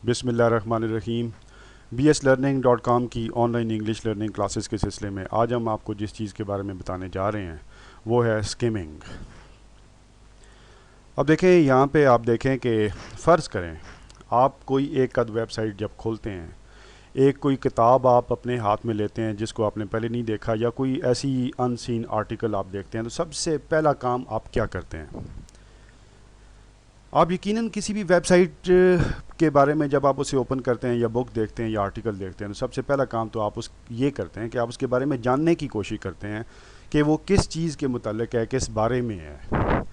बिस्मिल्लाहिर्रहमानिर्रहीम। bslearning.com की online English learning classes के सिलसिले में आज हम आपको जिस चीज़ के बारे में बताने जा रहे हैं वो है स्किमिंग। अब देखें, यहाँ पे आप देखें कि फ़र्ज़ करें आप कोई एक अद वेबसाइट जब खोलते हैं, एक कोई किताब आप अपने हाथ में लेते हैं जिसको आपने पहले नहीं देखा, या कोई ऐसी अनसीन आर्टिकल आप देखते हैं, तो सबसे पहला काम आप क्या करते हैं? आप यकीनन किसी भी वेबसाइट के बारे में जब आप उसे ओपन करते हैं या बुक देखते हैं या आर्टिकल देखते हैं, तो सबसे पहला काम तो आप ये करते हैं कि आप उसके बारे में जानने की कोशिश करते हैं कि वो किस चीज़ के मुतालिक है, किस बारे में है।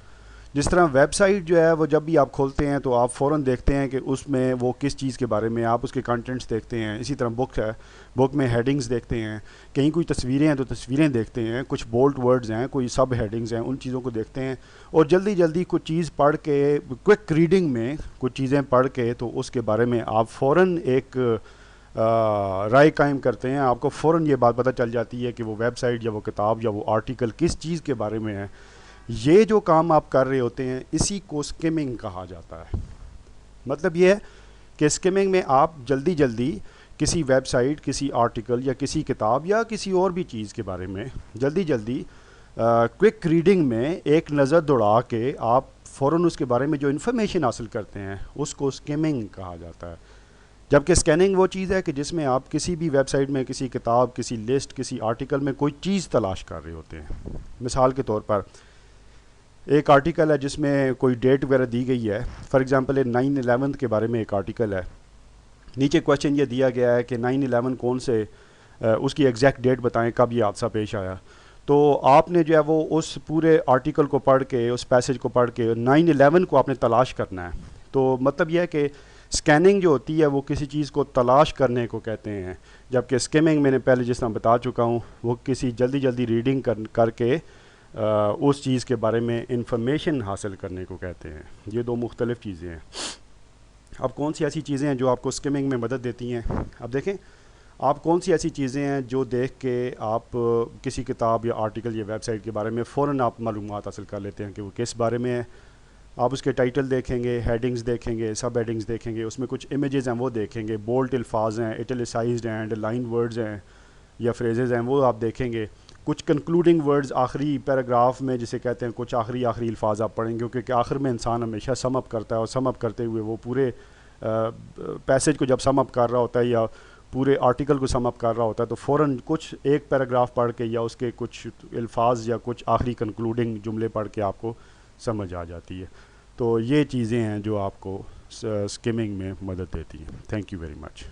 जिस तरह वेबसाइट जो है वो जब भी आप खोलते हैं तो आप फ़ौरन देखते हैं कि उसमें वो किस चीज़ के बारे में, आप उसके कंटेंट्स देखते हैं। इसी तरह बुक है, बुक में हेडिंग्स देखते हैं, कहीं कोई तस्वीरें हैं तो तस्वीरें देखते हैं, कुछ बोल्ड वर्ड्स हैं, कोई सब हेडिंग्स हैं, उन चीज़ों को देखते हैं। और जल्दी जल्दी कुछ चीज़ पढ़ के, क्विक रीडिंग में कुछ चीज़ें पढ़ के तो उसके बारे में आप फ़ौरन एक राय कायम करते हैं। आपको फ़ौरन ये बात पता चल जाती है कि वो वेबसाइट या वो किताब या वो आर्टिकल किस चीज़ के बारे में है। ये जो काम आप कर रहे होते हैं इसी को स्किमिंग कहा जाता है। मतलब ये है कि स्किमिंग में आप जल्दी जल्दी किसी वेबसाइट, किसी आर्टिकल या किसी किताब या किसी और भी चीज़ के बारे में जल्दी जल्दी क्विक रीडिंग में एक नज़र दौड़ा के आप फ़ौरन उसके बारे में जो इन्फॉर्मेशन हासिल करते हैं उसको स्किमिंग कहा जाता है। जबकि स्कैनिंग वो चीज़ है कि जिसमें आप किसी भी वेबसाइट में, किसी किताब, किसी लिस्ट, किसी आर्टिकल में कोई चीज़ तलाश कर रहे होते हैं। मिसाल के तौर पर एक आर्टिकल है जिसमें कोई डेट वगैरह दी गई है। फॉर एग्जांपल 9/11 के बारे में एक आर्टिकल है। नीचे क्वेश्चन ये दिया गया है कि 9/11 कौन से उसकी एग्जैक्ट डेट बताएं, कब ये हादसा पेश आया। तो आपने जो है वो उस पूरे आर्टिकल को पढ़ के, उस पैसेज को पढ़ के 9/11 को आपने तलाश करना है। तो मतलब यह है कि स्कैनिंग जो होती है वो किसी चीज़ को तलाश करने को कहते हैं, जबकि स्किमिंग मैंने पहले जिस तरह बता चुका हूँ वो किसी जल्दी जल्दी रीडिंग करके उस चीज़ के बारे में इंफॉर्मेशन हासिल करने को कहते हैं। ये दो मुख्तलिफ़ चीज़ें हैं। अब कौन सी ऐसी चीज़ें हैं जो आपको स्किमिंग में मदद देती हैं? अब देखें, आप कौन सी ऐसी चीज़ें हैं जो देख के आप किसी किताब या आर्टिकल या वेबसाइट के बारे में फ़ौरन आप मालूमात हासिल कर लेते हैं कि वो किस बारे में है। आप उसके टाइटल देखेंगे, हेडिंग्स देखेंगे, सब हेडिंग्स देखेंगे, उसमें कुछ इमेजेस हैं वो देखेंगे, बोल्ड अल्फाज हैं, इटैलिसाइज्ड हैं, अंडरलाइन वर्ड्स हैं या फ्रेजेस हैं वो आप देखेंगे। कुछ कंक्लूडिंग वर्ड्स आखिरी पैराग्राफ में जिसे कहते हैं, कुछ आखिरी अल्फाज आप पढ़ेंगे, क्योंकि आखिर में इंसान हमेशा सम अप करता है और सम अप करते हुए वो पूरे पैसेज को जब सम अप कर रहा होता है या पूरे आर्टिकल को सम अप कर रहा होता है तो फ़ौरन कुछ एक पैराग्राफ पढ़ के या उसके कुछ अल्फाज या कुछ आखिरी कंक्लूडिंग जुमले पढ़ के आपको समझ आ जाती है। तो ये चीज़ें हैं जो आपको स्किमिंग में मदद देती हैं। Thank you very much.